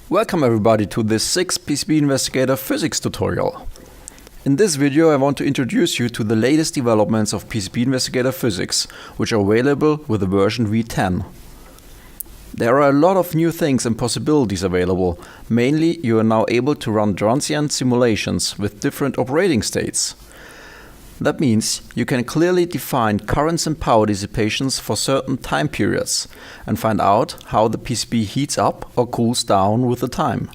Welcome everybody to this 6th PCB-Investigator Physics tutorial. In this video I want to introduce you to the latest developments of PCB-Investigator Physics, which are available with the version V10. There are a lot of new things and possibilities available. Mainly you are now able to run transient simulations with different operating states. That means you can clearly define currents and power dissipations for certain time periods and find out how the PCB heats up or cools down with the time.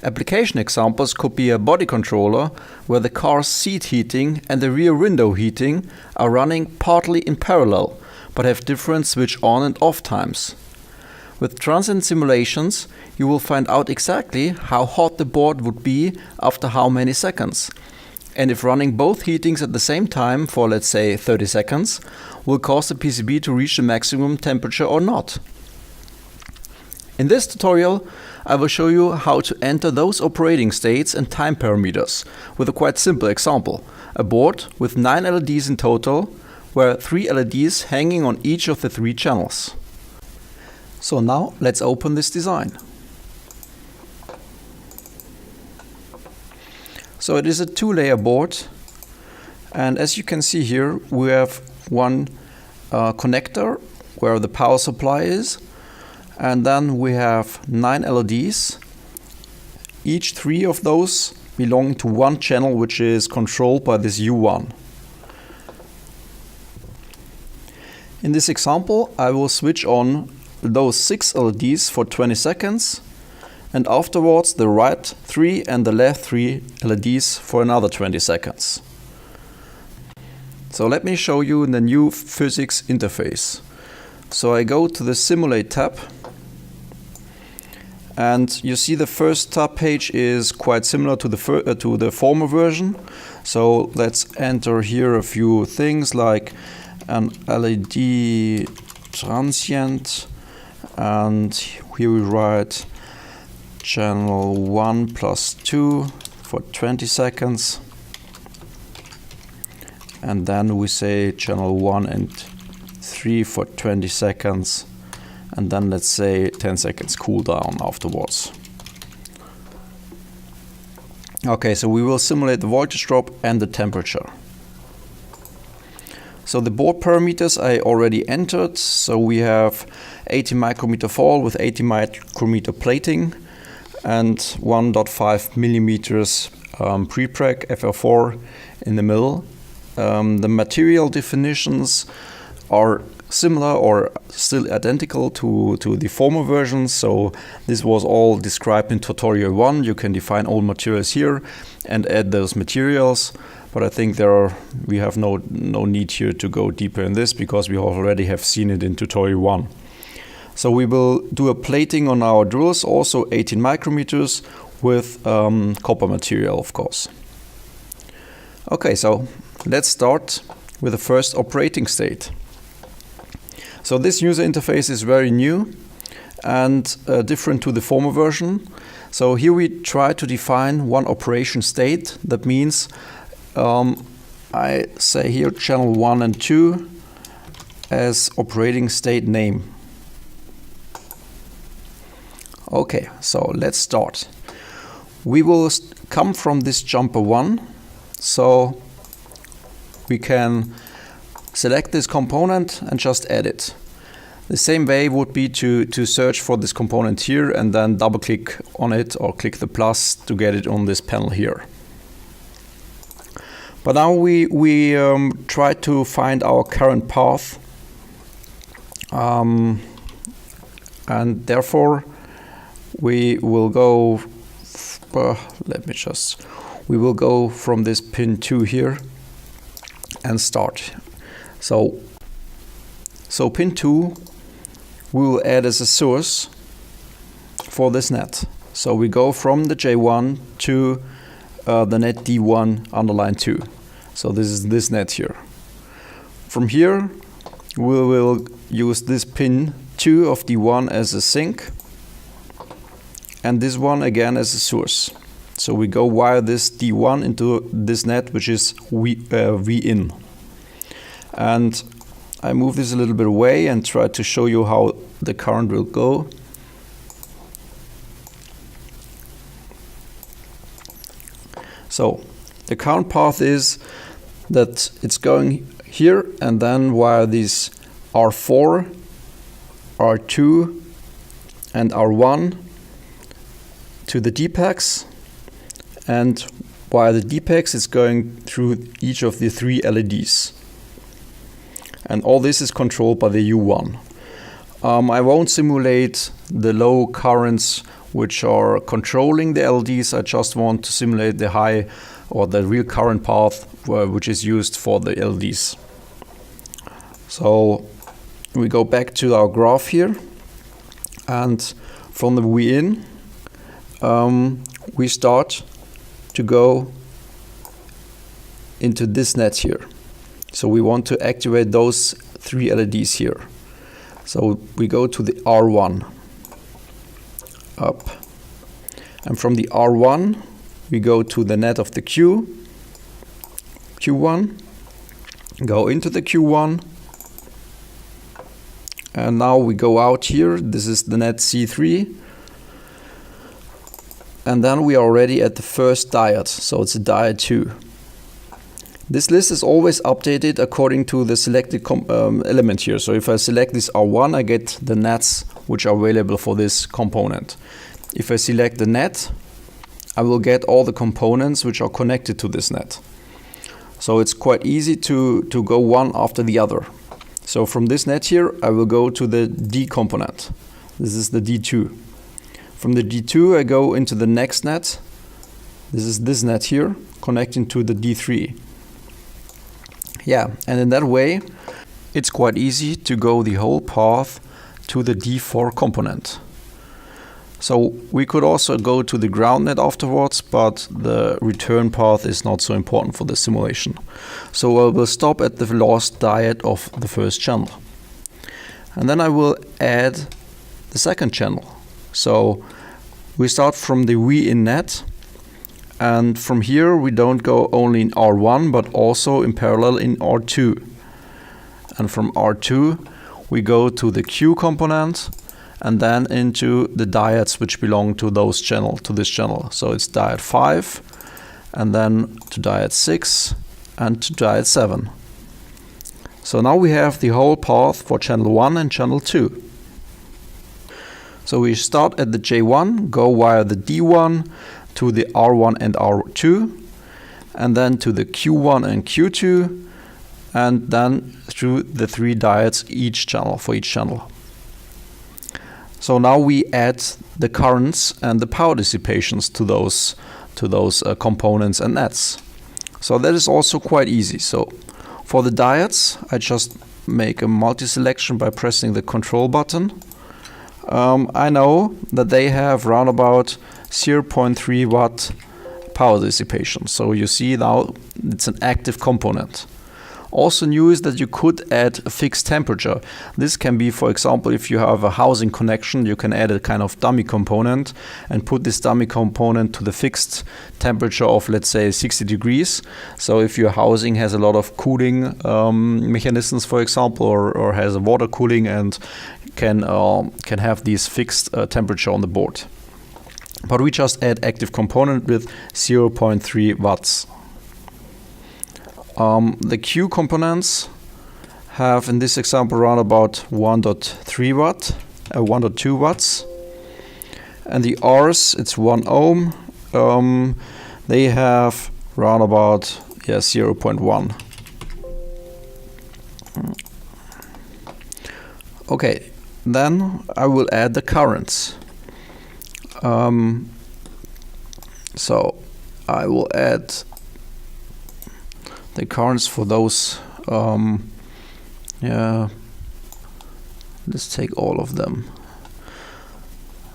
Application examples could be a body controller where the car's seat heating and the rear window heating are running partly in parallel but have different switch on and off times. With transient simulations you will find out exactly how hot the board would be after how many seconds. And if running both heatings at the same time for, let's say, 30 seconds, will cause the PCB to reach the maximum temperature or not. In this tutorial, I will show you how to enter those operating states and time parameters with a quite simple example. A board with 9 LEDs in total, where 3 LEDs hanging on each of the 3 channels. So now let's open this design. So it is a 2-layer board, and as you can see here we have one connector where the power supply is, and then we have 9 LEDs. Each 3 of those belong to one channel which is controlled by this U1. In this example I will switch on those 6 LEDs for 20 seconds. And afterwards the right 3 and the left 3 LEDs for another 20 seconds. So let me show you the new physics interface. So I go to the Simulate tab, and you see the first tab page is quite similar to the former version. So let's enter here a few things like an LED transient, and here we write channel 1 plus 2 for 20 seconds, and then we say channel 1 and 3 for 20 seconds, and then let's say 10 seconds cool down afterwards. Okay, so we will simulate the voltage drop and the temperature. So the board parameters I already entered. So we have 80 micrometer fall with 80 micrometer plating and 1.5 millimeters prepreg FR4 in the middle. The material definitions are similar or still identical to the former versions. So this was all described in tutorial 1. You can define all materials here and add those materials. But I think we have no need here to go deeper in this because we already have seen it in tutorial 1. So we will do a plating on our drills, also 18 micrometers with copper material, of course. Okay, so let's start with the first operating state. So this user interface is very new and different to the former version. So here we try to define one operation state. That means I say here channel 1 and 2 as operating state name. Okay, so let's start. We will come from this jumper 1, so we can select this component and just add it. The same way would be to search for this component here and then double click on it or click the plus to get it on this panel here. But now we try to find our current path, and therefore we will go. We will go from this pin 2 here and start. So pin 2 we will add as a source for this net. So we go from the J1 to the net D1 underline 2. So this is this net here. From here we will use this pin 2 of D1 as a sink, and this one again as a source. So we go wire this D1 into this net, which is V in. And I move this a little bit away and try to show you how the current will go. So the current path is that it's going here and then via these R4, R2 and R1 to the DPAX, and via the DPAX it's going through each of the 3 LEDs. And all this is controlled by the U1. I won't simulate the low currents which are controlling the LEDs. I just want to simulate the high or the real current path which is used for the LEDs. So we go back to our graph here, and from the V-in we start to go into this net here. So we want to activate those 3 LEDs here. So we go to the R1 up, and from the R1 we go to the net of the Q1, go into the Q1, and now we go out here. This is the net C3, and then we are already at the first diode, so it's a diode 2. This list is always updated according to the selected element here. So if I select this R1, I get the nets which are available for this component. If I select the net, I will get all the components which are connected to this net. So it's quite easy to go one after the other. So from this net here, I will go to the D component. This is the D2. From the D2, I go into the next net. This is this net here, connecting to the D3. Yeah, and in that way, it's quite easy to go the whole path to the D4 component. So we could also go to the ground net afterwards, but the return path is not so important for the simulation. So I will stop at the last diode of the first channel. And then I will add the second channel. So we start from the V-in net. And from here we don't go only in R1 but also in parallel in R2. And from R2 we go to the Q component and then into the diodes which belong to this channel. So it's diode 5 and then to diode 6 and to diode 7. So now we have the whole path for channel 1 and channel 2. So we start at the J1, go via the D1 to the R1 and R2, and then to the Q1 and Q2, and then through the 3 diodes for each channel. So now we add the currents and the power dissipations to those components and nets. So that is also quite easy. So for the diodes, I just make a multi-selection by pressing the control button. I know that they have round about 0.3 watt power dissipation. So you see now it's an active component. Also new is that you could add a fixed temperature. This can be, for example, if you have a housing connection, you can add a kind of dummy component and put this dummy component to the fixed temperature of, let's say, 60 degrees. So if your housing has a lot of cooling mechanisms, for example, or has a water cooling and can have these fixed temperature on the board. But we just add active component with 0.3 watts. The Q components have in this example around about 1.2 watts. And the R's, it's 1 ohm. They have around about 0.1. Okay, then I will add the currents. So I will add the currents for those. Let's take all of them.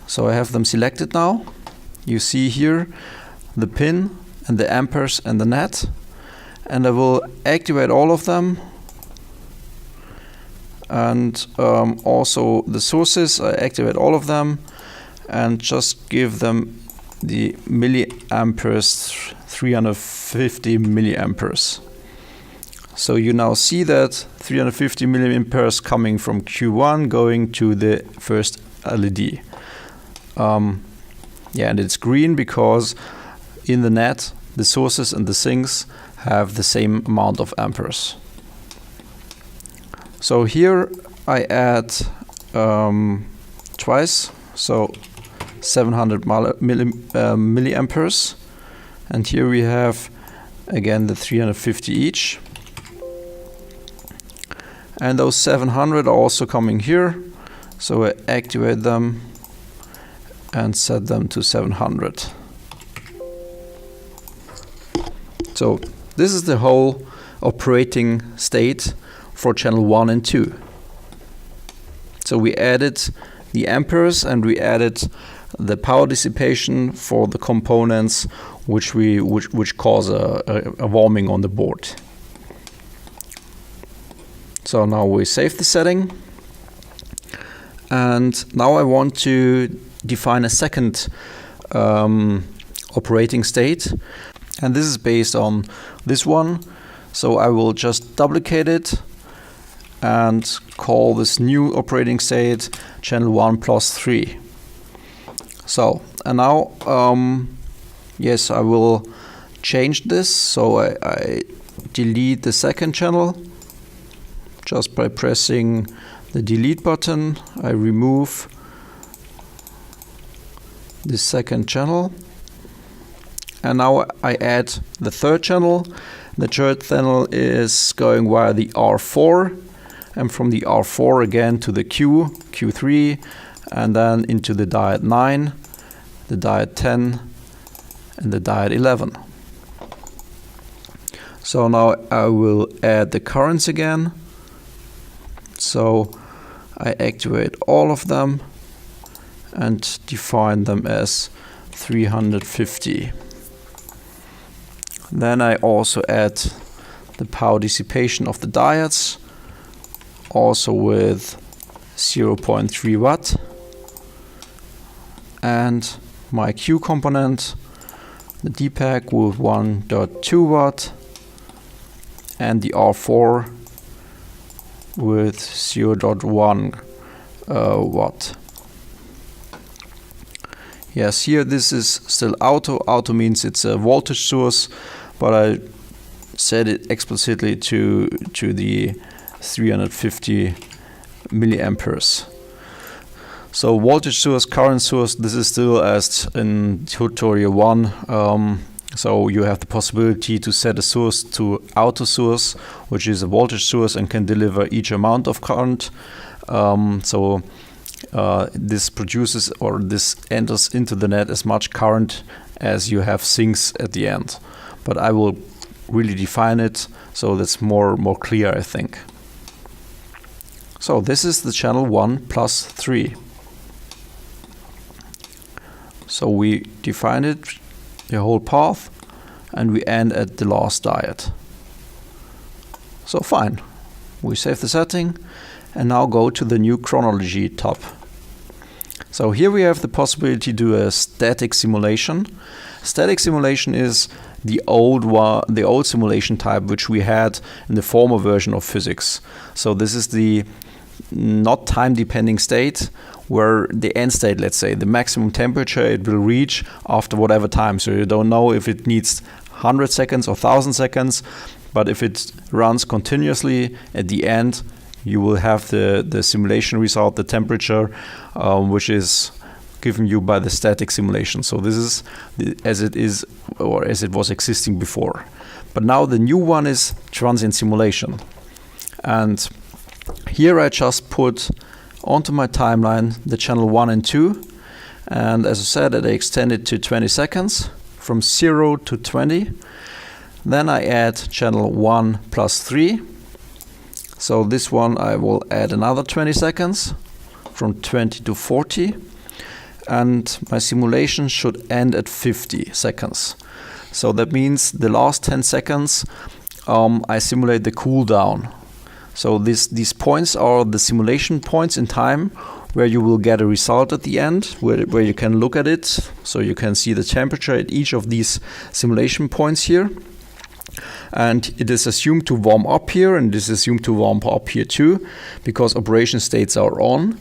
So I have them selected now. You see here the pin and the amperes and the net, and I will activate all of them. And also the sources, I activate all of them and just give them the milliamperes, 350 milliamperes. So you now see that 350 milliamperes coming from Q1 going to the first LED. And it's green because in the net the sources and the sinks have the same amount of amperes. So here I add twice, so 700 milliamperes, and here we have again the 350 each, and those 700 are also coming here, so I activate them and set them to 700. So this is the whole operating state for channel 1 and 2. So we added the amperes and we added the power dissipation for the components which cause a warming on the board. So now we save the setting, and now I want to define a second operating state, and this is based on this one. So I will just duplicate it and call this new operating state channel 1 plus 3. So, and now yes, I will change this. So I delete the second channel just by pressing the delete button. I remove the second channel, and now I add the third channel. The third channel is going via the R4, and from the R4 again to the Q3, and then into the diode 9, the diode 10, and the diode 11. So now I will add the currents again. So I activate all of them and define them as 350. Then I also add the power dissipation of the diodes, also with 0.3 watt, and my Q component, the DPAC with 1.2 watt, and the R4 with 0.1 watt. Yes, here this is still auto. Auto means it's a voltage source, but I set it explicitly to the 350 milliamperes. So voltage source, current source, this is still as in tutorial 1. So you have the possibility to set a source to auto source, which is a voltage source and can deliver each amount of current. This produces, or this enters into the net as much current as you have sinks at the end. But I will really define it so that's more clear, I think. So this is the channel 1 plus 3. So we define it, the whole path, and we end at the last diode. So fine, we save the setting and now go to the new chronology tab. So here we have the possibility to do a static simulation. Static simulation is the old simulation type which we had in the former version of physics. So this is the not time depending state where the end state, let's say, the maximum temperature it will reach after whatever time. So you don't know if it needs 100 seconds or 1000 seconds, but if it runs continuously, at the end you will have the simulation result, the temperature, which is given you by the static simulation. So this is as it is, or as it was existing before. But now the new one is transient simulation. And here I just put onto my timeline the channel 1 and 2. And as I said, I extend it to 20 seconds from 0 to 20. Then I add channel 1 plus 3. So this one I will add another 20 seconds from 20 to 40. And my simulation should end at 50 seconds. So that means the last 10 seconds I simulate the cool down. So these points are the simulation points in time where you will get a result at the end, where you can look at it. So you can see the temperature at each of these simulation points here. And it is assumed to warm up here, and it is assumed to warm up here too, because operation states are on.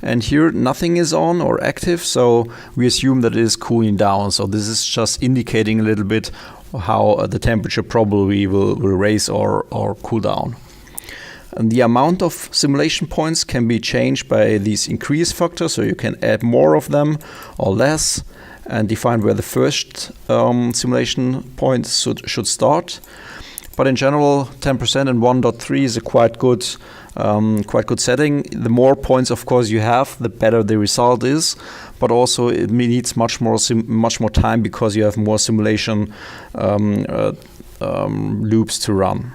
And here nothing is on or active, so we assume that it is cooling down. So this is just indicating a little bit how the temperature probably will raise or cool down. And the amount of simulation points can be changed by these increase factors, so you can add more of them or less, and define where the first simulation point should start. But in general, 10% and 1.3 is a quite good setting. The more points, of course, you have, the better the result is. But also, it needs much more time because you have more simulation loops to run.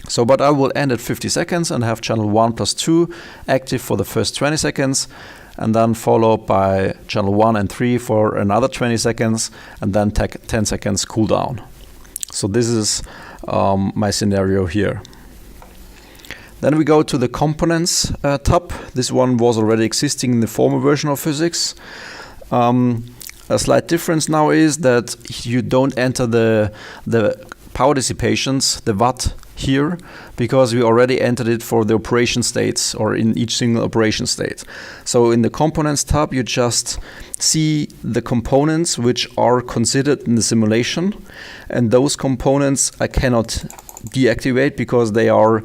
So, but I will end at 50 seconds and have channel 1 plus 2 active for the first 20 seconds, and then followed by channel 1 and 3 for another 20 seconds, and then 10 seconds cool down. So this is my scenario here. Then we go to the components tab. This one was already existing in the former version of physics. A slight difference now is that you don't enter the power dissipations, the watt, here, because we already entered it for the operation states or in each single operation state. So in the components tab, you just see the components which are considered in the simulation, and those components I cannot deactivate because they are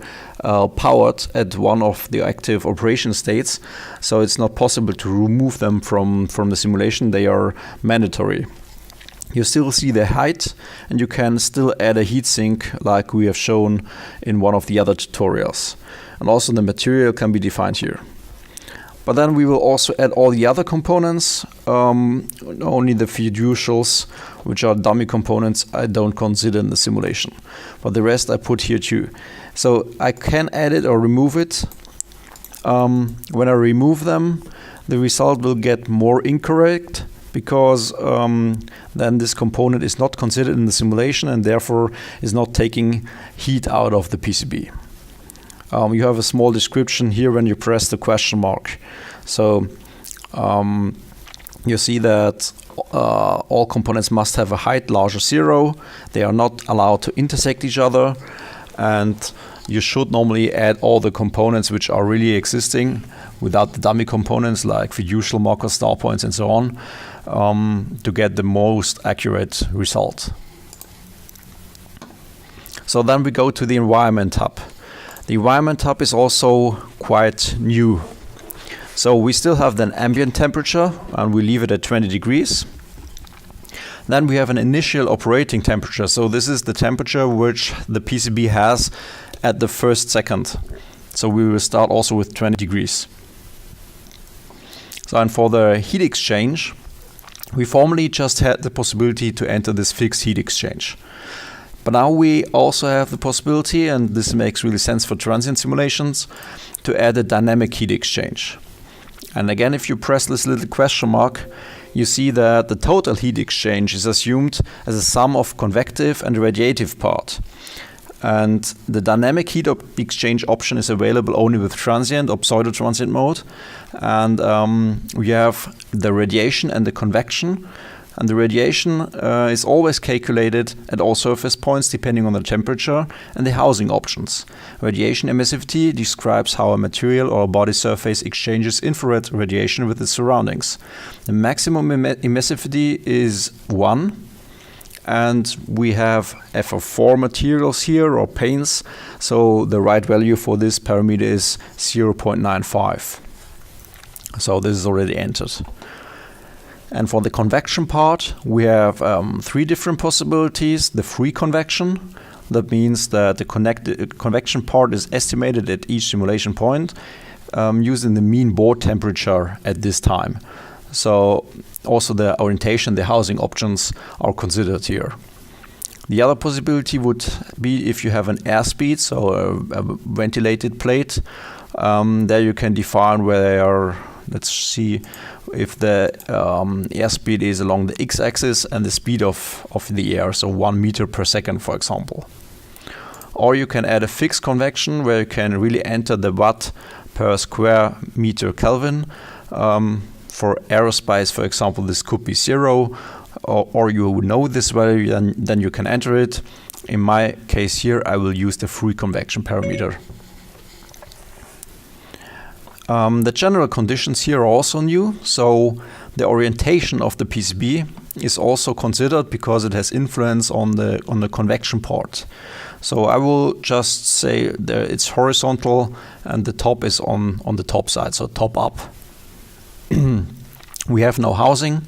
powered at one of the active operation states, so it's not possible to remove them from the simulation. They are mandatory. You still see the height, and you can still add a heatsink like we have shown in one of the other tutorials. And also the material can be defined here. But then we will also add all the other components, only the fiducials, which are dummy components, I don't consider in the simulation. But the rest I put here too. So I can add it or remove it. When I remove them, the result will get more incorrect, because then this component is not considered in the simulation and therefore is not taking heat out of the PCB. You have a small description here when you press the question mark. So you see that all components must have a height larger 0. They are not allowed to intersect each other, and you should normally add all the components which are really existing without the dummy components like fiducial markers, star points, and so on, to get the most accurate result. So then we go to the environment tab. The environment tab is also quite new. So we still have the ambient temperature, and we leave it at 20 degrees. Then we have an initial operating temperature. So this is the temperature which the PCB has at the first second. So we will start also with 20 degrees. So, and for the heat exchange, we formerly just had the possibility to enter this fixed heat exchange. But now we also have the possibility, and this makes really sense for transient simulations, to add a dynamic heat exchange. And again, if you press this little question mark, you see that the total heat exchange is assumed as a sum of convective and radiative part. And the dynamic heat exchange option is available only with transient or pseudo-transient mode. And we have the radiation and the convection. And the radiation is always calculated at all surface points depending on the temperature and the housing options. Radiation emissivity describes how a material or a body surface exchanges infrared radiation with its surroundings. The maximum emissivity is 1. And we have FO4 materials here, or paints, so the right value for this parameter is 0.95. So this is already entered. And for the convection part, we have 3 different possibilities. The free convection, that means that the convection part is estimated at each simulation point using the mean board temperature at this time. So also the orientation, the housing options are considered here. The other possibility would be if you have an airspeed, so a ventilated plate. There you can define where they are. Let's see if the airspeed is along the x-axis and the speed of the air, so 1 meter per second, for example. Or you can add a fixed convection where you can really enter the watt per square meter Kelvin. For aerospace, for example, this could be 0, or you know this value, then you can enter it. In my case here, I will use the free convection parameter. The general conditions here are also new. So the orientation of the PCB is also considered because it has influence on the convection part. So I will just say that it's horizontal and the top is on the top side, so top up. We have no housing,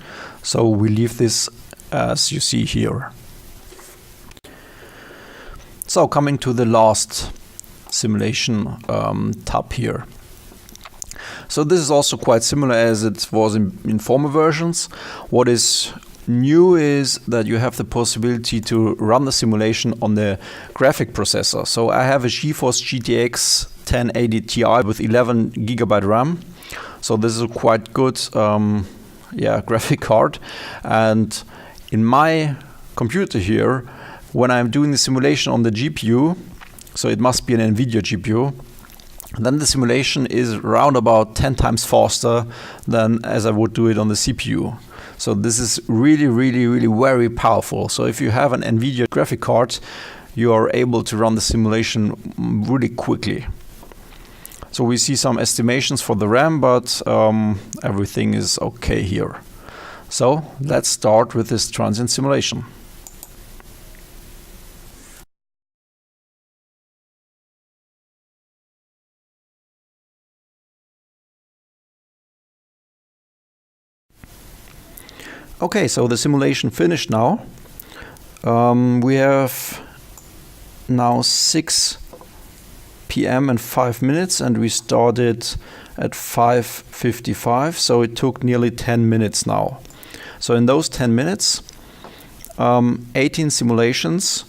so we leave this as you see here. So coming to the last simulation tab here. So this is also quite similar as it was in former versions. What is new is that you have the possibility to run the simulation on the graphic processor. So I have a GeForce GTX 1080 Ti with 11 GB RAM. So this is a quite good graphic card. And in my computer here, when I'm doing the simulation on the GPU, so it must be an NVIDIA GPU, then the simulation is around about 10 times faster than as I would do it on the CPU. So this is really very powerful. So if you have an NVIDIA graphic card, you are able to run the simulation really quickly. So we see some estimations for the RAM, but everything is okay here. So let's start with this transient simulation. Okay, so the simulation finished now. We have now 6 p.m. and 5 minutes, and we started at 5:55, so it took nearly 10 minutes now. So in those 10 minutes, 18 simulations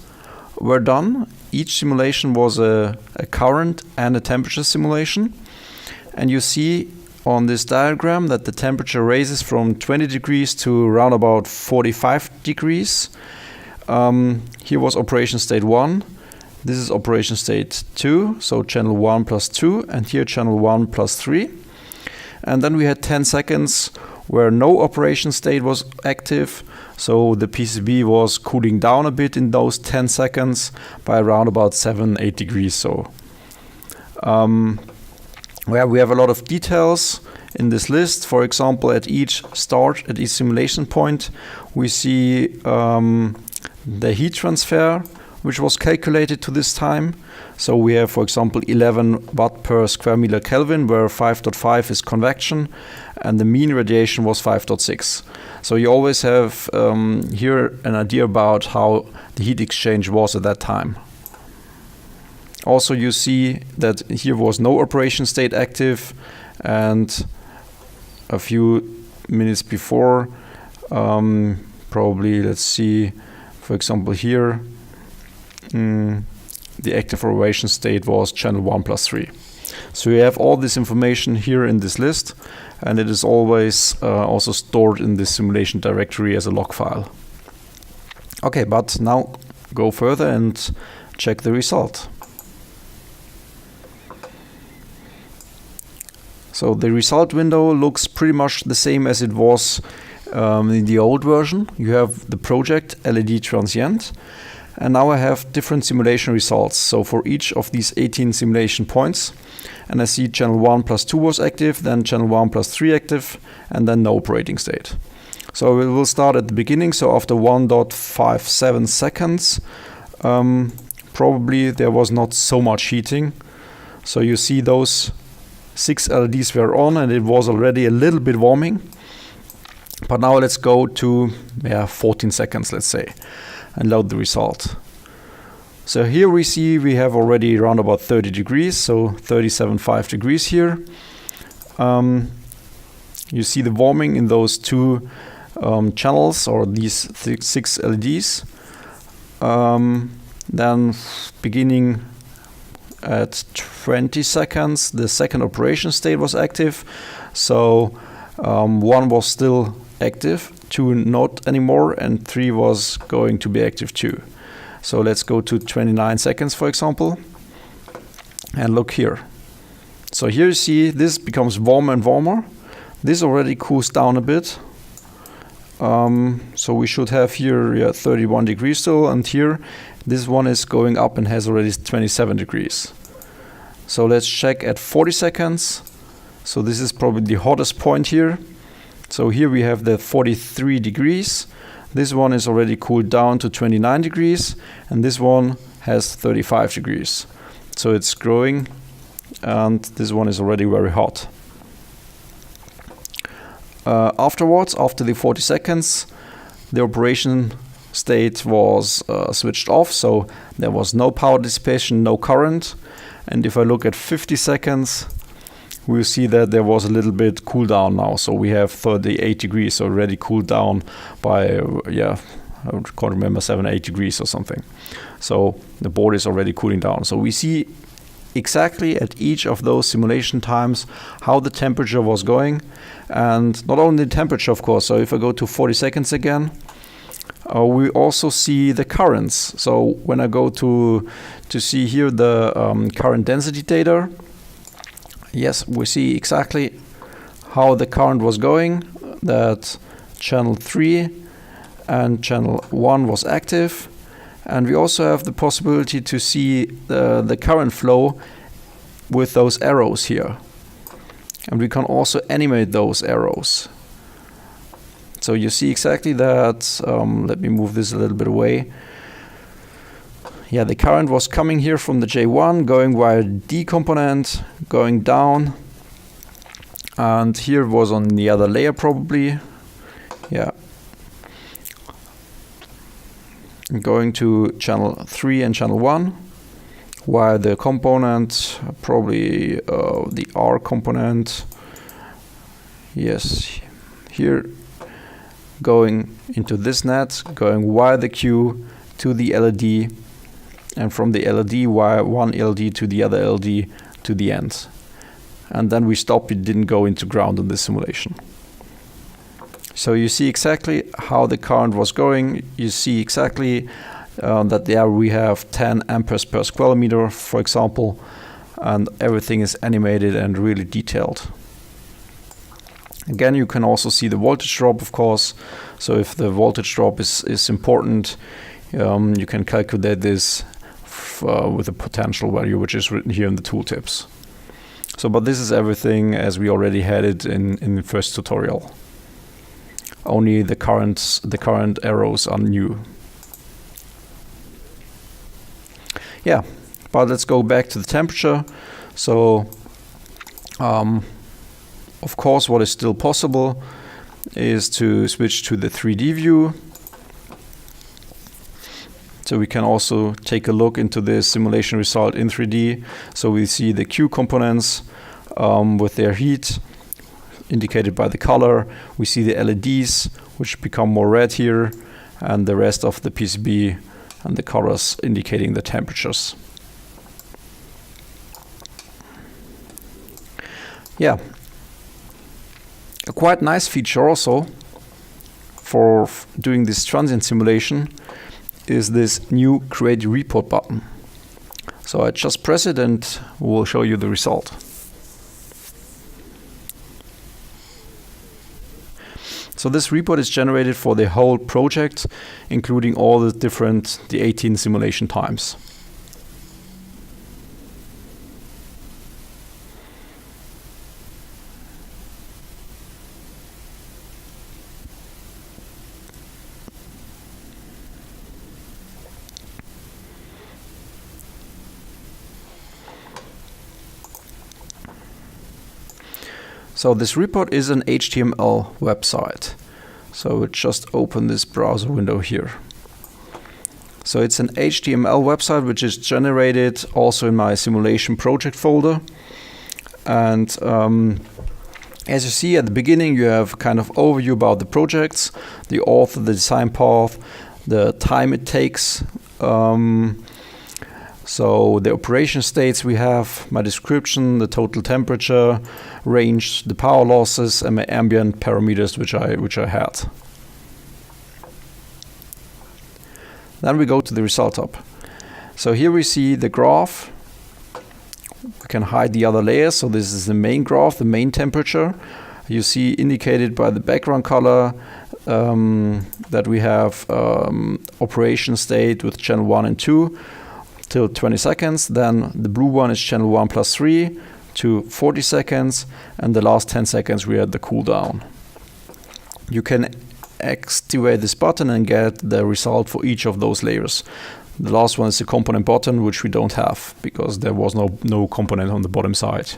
were done. Each simulation was a current and a temperature simulation. And you see on this diagram that the temperature raises from 20 degrees to around about 45 degrees. Here was operation state 1. This is operation state 2, so channel 1 plus 2, and here channel 1 plus 3. And then we had 10 seconds where no operation state was active, so the PCB was cooling down a bit in those 10 seconds by around about 7-8 degrees. So where we have a lot of details in this list. For example, at each simulation point, we see the heat transfer, which was calculated to this time. So we have, for example, 11 watt per square meter Kelvin, where 5.5 is convection, and the mean radiation was 5.6. So you always have here an idea about how the heat exchange was at that time. Also, you see that here was no operation state active, and a few minutes before, probably, let's see, for example, here, the active operation state was channel 1 plus 3. So you have all this information here in this list, and it is always also stored in the simulation directory as a log file. Okay, but now go further and check the result. So the result window looks pretty much the same as it was in the old version. You have the project LED transient, and now I have different simulation results. So for each of these 18 simulation points, and I see channel 1 plus 2 was active, then channel 1 plus 3 active, and then no operating state. So we will start at the beginning. So after 1.57 seconds, probably there was not so much heating. So you see those 6 LEDs were on, and it was already a little bit warming. But now let's go to 14 seconds, let's say, and load the result. So here we see we have already around about 30 degrees, so 37.5 degrees here. You see the warming in those 2 channels, or these 6 LEDs. Then beginning at 20 seconds, the second operation state was active. So 1 was still active, 2 not anymore, and 3 was going to be active too. So let's go to 29 seconds, for example, and look here. So here you see this becomes warmer and warmer. This already cools down a bit. So we should have here 31 degrees still, and here this one is going up and has already 27 degrees. So let's check at 40 seconds. So this is probably the hottest point here. So here we have the 43 degrees, This one is already cooled down to 29 degrees, and this one has 35 degrees. So it's growing, and this one is already very hot. Afterwards, after the 40 seconds, the operation state was switched off, so there was no power dissipation, no current. And if I look at 50 seconds, we'll see that there was a little bit cool down now. So we have 38 degrees, so already cooled down by, I can't remember, 7-8 degrees or something. So the board is already cooling down. So we see exactly at each of those simulation times how the temperature was going, and not only the temperature, of course. So if I go to 40 seconds again, we also see the currents. So when I go to see here the current density data, yes, we see exactly how the current was going, that channel 3 and channel 1 was active. And we also have the possibility to see the current flow with those arrows here. And we can also animate those arrows. So you see exactly that. Let me move this a little bit away. Yeah, the current was coming here from the J1, going via D component, going down. And here it was on the other layer probably. Yeah. Going to channel 3 and channel 1, while the component, probably the R component, yes, here, going into this net, going via the Q to the LED, and from the LED via one LED to the other LED to the end. And then we stopped, it didn't go into ground in this simulation. So you see exactly how the current was going. You see exactly that there we have 10 amperes per square meter, for example, and everything is animated and really detailed. Again, you can also see the voltage drop, of course. So if the voltage drop is important, you can calculate this with a potential value, which is written here in the tooltips. So, but this is everything as we already had it in the first tutorial. Only the current arrows are new. Yeah, but let's go back to the temperature. So, of course, what is still possible is to switch to the 3D view. So we can also take a look into the simulation result in 3D. So we see the Q components with their heat indicated by the color. We see the LEDs, which become more red here, and the rest of the PCB and the colors indicating the temperatures. Yeah, a quite nice feature also for doing this transient simulation is this new Create Report button. So I just press it and we'll show you the result. So this report is generated for the whole project, including all the 18 simulation times. So this report is an HTML website. So we'll just open this browser window here. So it's an HTML website which is generated also in my simulation project folder. And as you see at the beginning, you have kind of overview about the projects, the author, the design path, the time it takes. So the operation states we have, my description, the total temperature, range, the power losses, and my ambient parameters which I had. Then we go to the result tab. So here we see the graph. We can hide the other layers. So this is the main graph, the main temperature. You see indicated by the background color that we have operation state with channel 1 and 2 till 20 seconds. Then the blue one is channel 1 plus 3 to 40 seconds. And the last 10 seconds we had the cool down. You can activate this button and get the result for each of those layers. The last one is the component button, which we don't have because there was no component on the bottom side.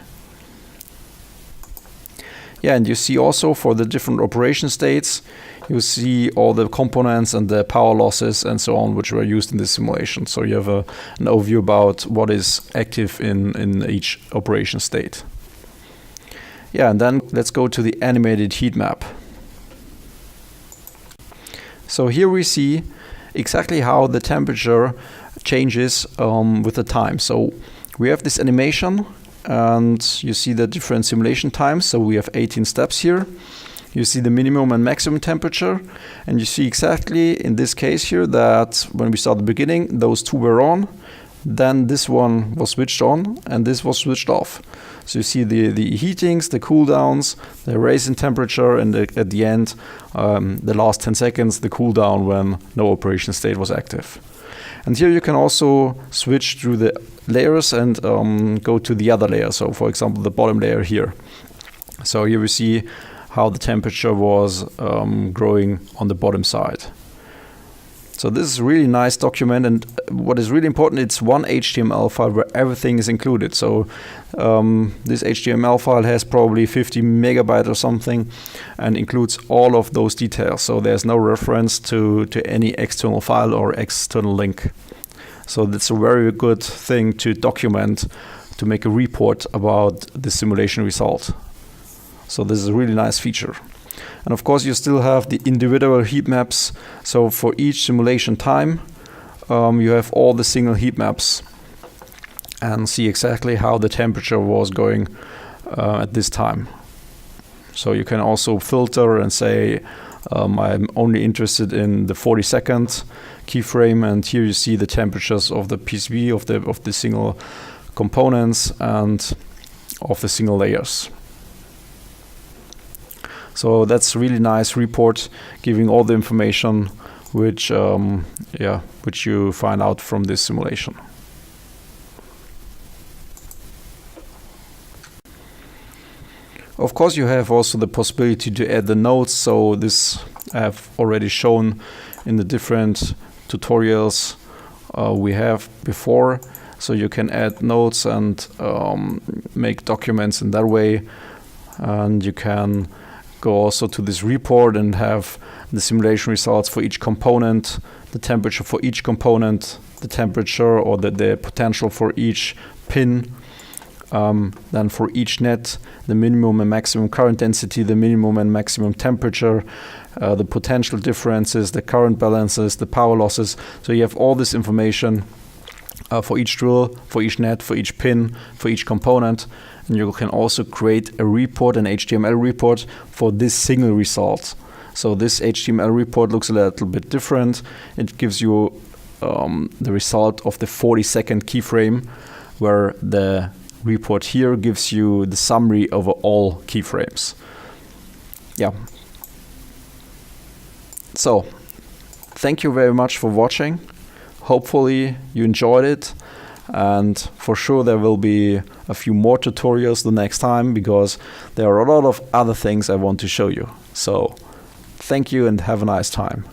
Yeah, and you see also for the different operation states, you see all the components and the power losses and so on, which were used in this simulation. So you have an overview about what is active in each operation state. Yeah, and then let's go to the animated heat map. So here we see exactly how the temperature changes with the time. So we have this animation, and you see the different simulation times. So we have 18 steps here. You see the minimum and maximum temperature, and you see exactly in this case here that when we start the beginning, those two were on, then this one was switched on, and this was switched off. So you see the heatings, the cool downs, the raise in temperature, and at the end, the last 10 seconds, the cool down when no operation state was active. And here you can also switch through the layers and go to the other layer. So for example, the bottom layer here. So here we see how the temperature was growing on the bottom side. So this is a really nice document, and what is really important, it's one HTML file where everything is included. So this HTML file has probably 50 megabytes or something and includes all of those details. So there's no reference to any external file or external link. So that's a very good thing to document, to make a report about the simulation result. So this is a really nice feature. And of course you still have the individual heat maps. So for each simulation time, you have all the single heat maps and see exactly how the temperature was going at this time. So you can also filter and say, I'm only interested in the 40-second keyframe, and here you see the temperatures of the PCB, of the single components and of the single layers. So that's a really nice report, giving all the information which you find out from this simulation. Of course, you have also the possibility to add the notes. So this I have already shown in the different tutorials we have before. So you can add notes and make documents in that way, and you can go also to this report and have the simulation results for each component, the temperature for each component, the temperature or the potential for each pin, then for each net, the minimum and maximum current density, the minimum and maximum temperature, the potential differences, the current balances, the power losses. So you have all this information for each drill, for each net, for each pin, for each component. And you can also create a report, an HTML report for this single result. So this HTML report looks a little bit different. It gives you the result of the 40-second keyframe, where the report here gives you the summary over all keyframes. Yeah. So, thank you very much for watching. Hopefully you enjoyed it. And for sure there will be a few more tutorials the next time, because there are a lot of other things I want to show you. So thank you and have a nice time.